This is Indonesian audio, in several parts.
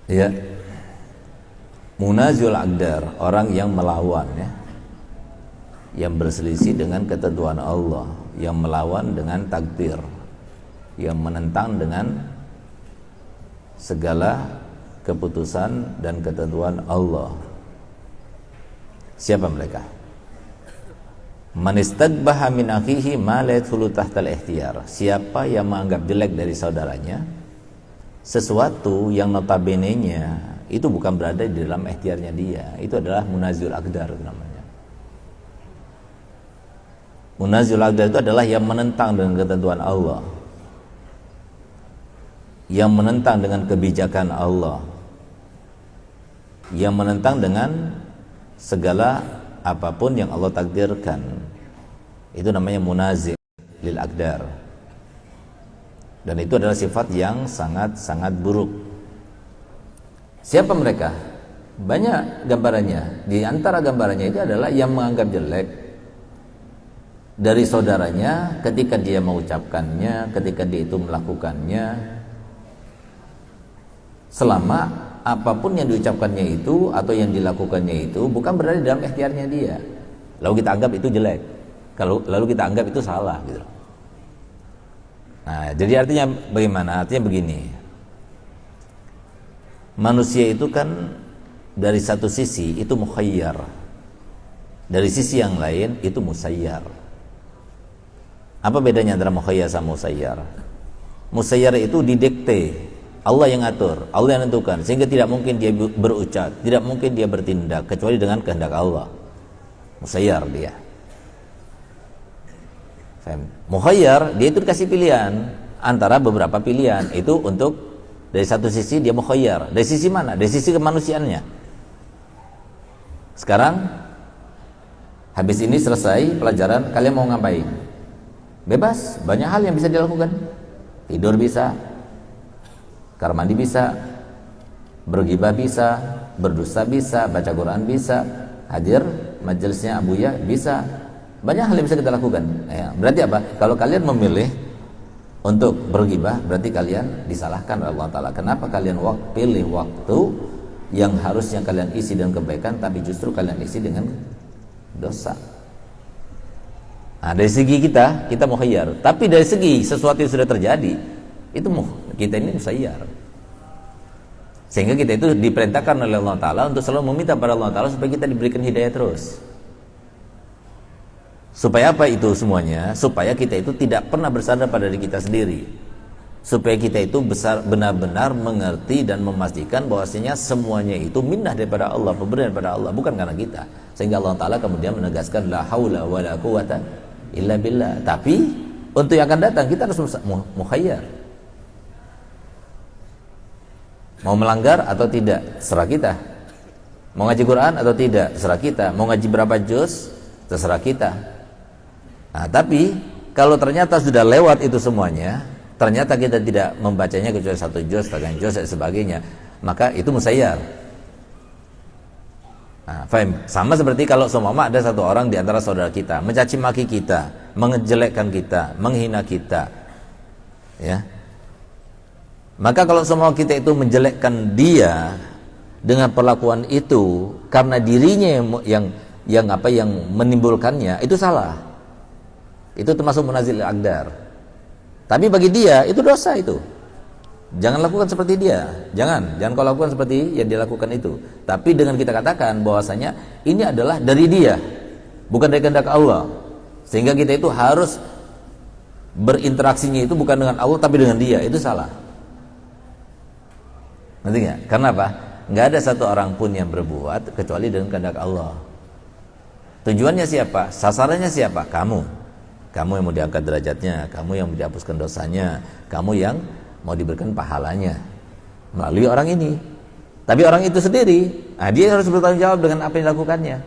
Ya, munazil aqdar, orang yang melawan, ya, yang berselisih dengan ketentuan Allah, yang melawan dengan takdir, yang menentang dengan segala keputusan dan ketentuan Allah. Siapa mereka? Man istaqbaha min akhihi ma la yadkhulu tahtal ikhtiyar. Siapa yang menganggap jelek dari saudaranya sesuatu yang notabene-nya itu bukan berada di dalam ikhtiarnya dia, itu adalah munazil aqdar namanya. Munazil aqdar itu adalah yang menentang dengan ketentuan Allah, yang menentang dengan kebijakan Allah, yang menentang dengan segala apapun yang Allah takdirkan. Itu namanya munazil lil aqdar. Dan itu adalah sifat yang sangat-sangat buruk. Siapa mereka? Banyak gambarannya. Di antara gambarannya itu adalah yang menganggap jelek dari saudaranya ketika dia mengucapkannya, ketika dia itu melakukannya, selama apapun yang diucapkannya itu atau yang dilakukannya itu bukan berada di dalam ikhtiarnya dia, lalu kita anggap itu jelek, lalu kita anggap itu salah gitu. Nah, jadi artinya bagaimana? Artinya begini, manusia itu kan dari satu sisi itu mukhayyar, dari sisi yang lain itu musayyar. Apa bedanya antara mukhayyar sama musayyar? Musayyar itu didikte, Allah yang atur, Allah yang menentukan, sehingga tidak mungkin dia berucap, tidak mungkin dia bertindak kecuali dengan kehendak Allah. Musayyar dia. Mukhayyar, dia itu dikasih pilihan antara beberapa pilihan. Itu untuk dari satu sisi dia mukhayyar. Dari sisi mana? Dari sisi kemanusiaannya. Sekarang habis ini selesai pelajaran, kalian mau ngapain? Bebas, banyak hal yang bisa dilakukan. Tidur bisa, kamar mandi bisa, berghibah bisa, berdusta bisa, baca Quran bisa, hadir majelisnya Abuya bisa. Banyak hal yang bisa kita lakukan, ya. Berarti apa? Kalau kalian memilih untuk berghibah, berarti kalian disalahkan oleh Allah Ta'ala. Kenapa kalian pilih waktu yang harusnya kalian isi dengan kebaikan, tapi justru kalian isi dengan dosa? Nah, dari segi kita mukhayyar. Tapi dari segi sesuatu yang sudah terjadi, itu kita ini musayyar. Sehingga kita itu diperintahkan oleh Allah Ta'ala untuk selalu meminta pada Allah Ta'ala supaya kita diberikan hidayah terus. Supaya apa itu semuanya? Supaya kita itu tidak pernah bersandar pada diri kita sendiri. Supaya kita itu benar-benar mengerti dan memastikan bahwasanya semuanya itu minnah daripada Allah, pemberian daripada Allah, bukan karena kita. Sehingga Allah Ta'ala kemudian menegaskan la haula wala quwata illa billah. Tapi untuk yang akan datang kita harus mukhayyar. Mau melanggar atau tidak, terserah kita. Mau ngaji Quran atau tidak, terserah kita. Mau ngaji berapa juz, terserah kita. Nah, tapi kalau ternyata sudah lewat itu semuanya, ternyata kita tidak membacanya kecuali satu juz, setengah juz dan sebagainya, maka itu musayyar. Nah, faham? Sama seperti kalau seumpama ada satu orang di antara saudara kita mencaci maki kita, menjelekkan kita, menghina kita, ya. Maka kalau semua kita itu menjelekkan dia dengan perlakuan itu karena dirinya yang menimbulkannya, itu salah. Itu termasuk munazil aqdar. Tapi bagi dia itu dosa itu. Jangan lakukan seperti dia. Jangan kau lakukan seperti yang dia lakukan itu. Tapi dengan kita katakan bahwasanya ini adalah dari dia, bukan dari kehendak Allah. Sehingga kita itu harus berinteraksinya itu bukan dengan Allah tapi dengan dia. Itu salah. Ngerti nggak? Karena apa? Nggak ada satu orang pun yang berbuat kecuali dengan kehendak Allah. Tujuannya siapa? Sasarannya siapa? Kamu yang mau diangkat derajatnya, kamu yang mau dihapuskan dosanya, kamu yang mau diberikan pahalanya melalui orang ini. Tapi orang itu sendiri, dia harus bertanggung jawab dengan apa yang dilakukannya.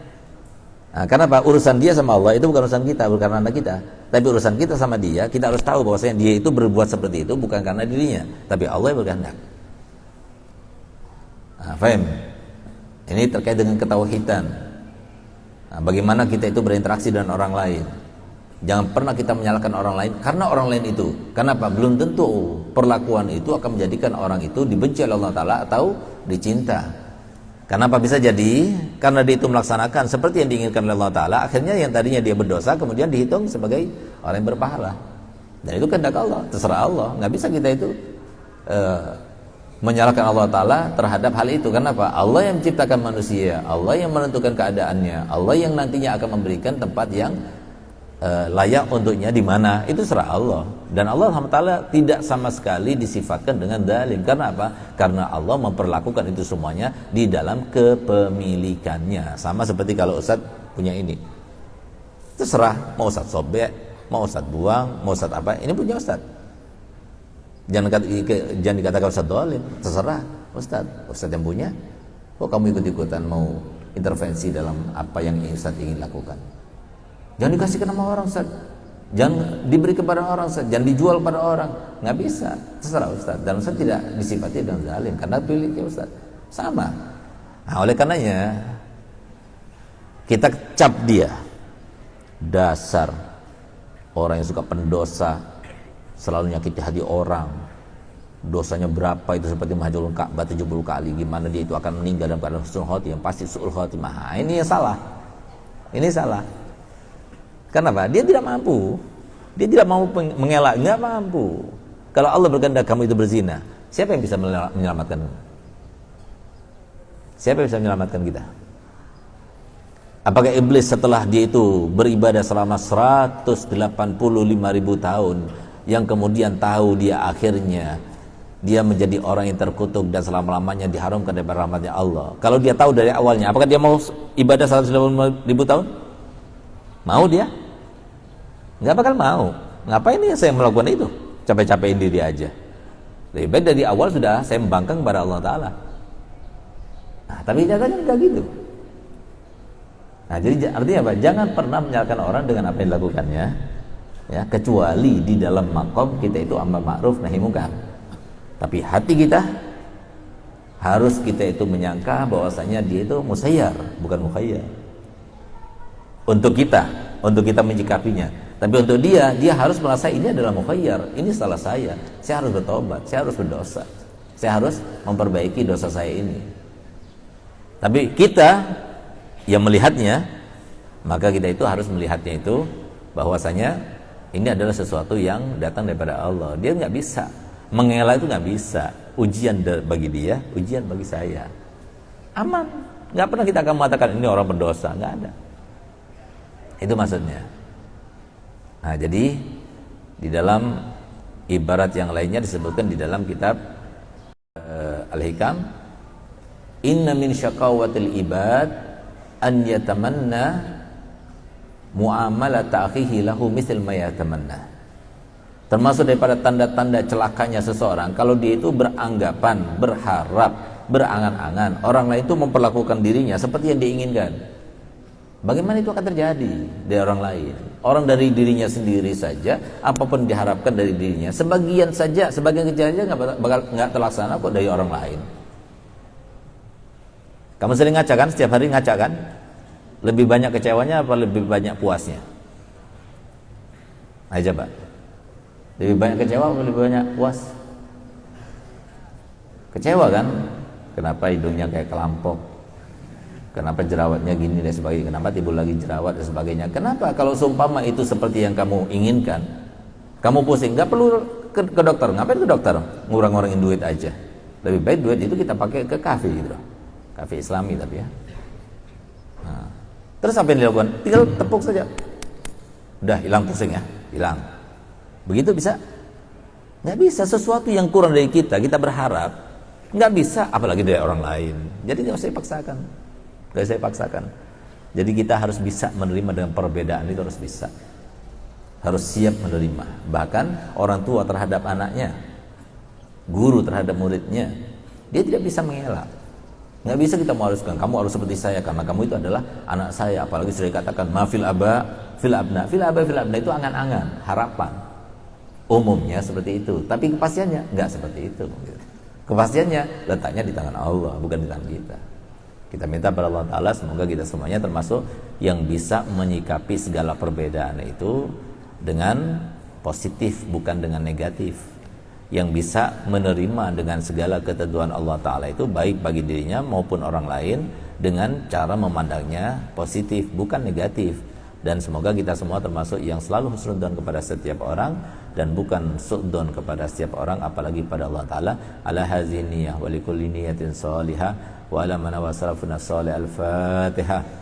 Karena apa? Urusan dia sama Allah itu bukan urusan kita, bukan anak kita. Tapi urusan kita sama dia, kita harus tahu bahwasanya dia itu berbuat seperti itu bukan karena dirinya, tapi Allah yang berkehendak. Faham? Ini terkait dengan ketauhidan. Bagaimana kita itu berinteraksi dengan orang lain. Jangan pernah kita menyalahkan orang lain karena orang lain itu. Kenapa? Belum tentu perlakuan itu akan menjadikan orang itu dibenci oleh Allah Ta'ala atau dicinta. Kenapa bisa jadi? Karena dia itu melaksanakan seperti yang diinginkan oleh Allah Ta'ala, akhirnya yang tadinya dia berdosa kemudian dihitung sebagai orang yang berpahala. Dan itu kehendak Allah, terserah Allah. Nggak bisa kita itu menyalahkan Allah Ta'ala terhadap hal itu. Kenapa? Allah yang menciptakan manusia, Allah yang menentukan keadaannya, Allah yang nantinya akan memberikan tempat yang layak untuknya di mana, itu serah Allah. Dan Allah SWT tidak sama sekali disifatkan dengan zalim. Karena apa? Karena Allah memperlakukan itu semuanya di dalam kepemilikannya. Sama seperti kalau Ustadz punya ini, terserah mau Ustadz sobek, mau Ustadz buang, mau Ustadz apa, ini punya Ustadz. Jangan dikatakan Ustadz zalim, terserah Ustadz yang punya. Kok kamu ikut-ikutan mau intervensi dalam apa yang Ustadz ingin lakukan? Jangan dikasihkan sama orang, Ustaz. Jangan diberi kepada orang, Ustaz. Jangan dijual pada orang. Nggak bisa. Terserah Ustaz. Dan Ustaz tidak disifati dengan zalim karena pilihnya Ustaz. Sama. Nah, oleh karenanya kita cap dia. Dasar orang yang suka pendosa, selalu nyakiti hati orang. Dosanya berapa itu seperti menghajurkan Ka'bah 70 kali. Gimana dia itu akan meninggal dalam keadaan husnul khotimah, pasti su'ul khotimah. Nah, ini yang salah. Ini salah. Kenapa? Dia tidak mampu. Dia tidak mau mengelak, nggak mampu. Kalau Allah berkehendak kamu itu berzina, siapa yang bisa menyelamatkan? Siapa yang bisa menyelamatkan kita? Apakah iblis setelah dia itu beribadah selama 185.000 tahun, yang kemudian tahu dia akhirnya dia menjadi orang yang terkutuk dan selama-lamanya diharamkan dari rahmatnya Allah? Kalau dia tahu dari awalnya, apakah dia mau ibadah 185.000 tahun? Mau dia? Nggak bakal mau. Ngapain nih saya melakukan itu? Capek-capekin diri aja. Lebih baik dari awal sudah saya membangkang kepada Allah Ta'ala. Nah, tapi nyatanya tidak gitu. Nah, jadi artinya apa? Jangan pernah menyalahkan orang dengan apa yang dilakukannya, ya, kecuali di dalam makom kita itu amar ma'ruf nahi munkar. Tapi hati kita harus kita itu menyangka bahwasanya dia itu musayyar, bukan mukhayyar. Untuk kita menyikapinya. Tapi untuk dia harus merasa ini adalah mukhayyar, ini salah saya harus bertobat, saya harus berdosa, saya harus memperbaiki dosa saya ini. Tapi kita yang melihatnya, maka kita itu harus melihatnya itu bahwasanya ini adalah sesuatu yang datang daripada Allah. Dia nggak bisa mengelak, itu nggak bisa. Ujian bagi dia, ujian bagi saya. Aman, nggak pernah kita akan mengatakan ini orang berdosa, nggak ada. Itu maksudnya. Nah, jadi di dalam ibarat yang lainnya disebutkan di dalam kitab Al-Hikam, inna min syaqawatil ibad an yatamanna mu'amalata akhihi lahu misl ma yatamanna. Termasuk daripada tanda-tanda celakanya seseorang kalau dia itu beranggapan, berharap, berangan-angan orang lain itu memperlakukan dirinya seperti yang diinginkan. Bagaimana itu akan terjadi dari orang lain? Orang dari dirinya sendiri saja, apapun diharapkan dari dirinya, sebagian kecil saja nggak terlaksana kok dari orang lain. Kamu sering ngaca kan? Setiap hari ngaca kan? Lebih banyak kecewanya apa lebih banyak puasnya? Ayo coba. Lebih banyak kecewa atau lebih banyak puas? Kecewa kan? Kenapa hidungnya kayak kelampok? Kenapa jerawatnya gini dan sebagainya? Kenapa timbul lagi jerawat dan sebagainya? Kenapa? Kalau seumpama itu seperti yang kamu inginkan, kamu pusing, nggak perlu ke dokter. Ngapain ke dokter? Ngurang-ngurangin duit aja. Lebih baik duit itu kita pakai ke kafe gitu, kafe Islami tapi ya. Nah, terus apa yang dilakukan? Tinggal tepuk saja, udah hilang pusing ya, hilang. Begitu bisa? Nggak bisa. Sesuatu yang kurang dari kita berharap, nggak bisa, apalagi dari orang lain. Jadi nggak usah dipaksakan. Gak saya paksakan. Jadi kita harus bisa menerima dengan perbedaan itu, harus bisa. Harus siap menerima. Bahkan orang tua terhadap anaknya, guru terhadap muridnya, dia tidak bisa mengelak. Nggak bisa kita mengharuskan kamu harus seperti saya karena kamu itu adalah anak saya. Apalagi sudah dikatakan mafil aba fil abna. Fil aba fil abna itu angan-angan, harapan. Umumnya seperti itu. Tapi kepastiannya nggak seperti itu. Kepastiannya letaknya di tangan Allah, bukan di tangan kita. Kita minta pada Allah Ta'ala semoga kita semuanya termasuk yang bisa menyikapi segala perbedaan itu dengan positif, bukan dengan negatif. Yang bisa menerima dengan segala ketentuan Allah Ta'ala itu baik bagi dirinya maupun orang lain, dengan cara memandangnya positif, bukan negatif. Dan semoga kita semua termasuk yang selalu husnudzon kepada setiap orang dan bukan su'dzon kepada setiap orang, apalagi pada Allah Ta'ala. Ala haziniyah wa likulli niyatin salihah wa ala man wasarafuna salih. Al-Fatihah.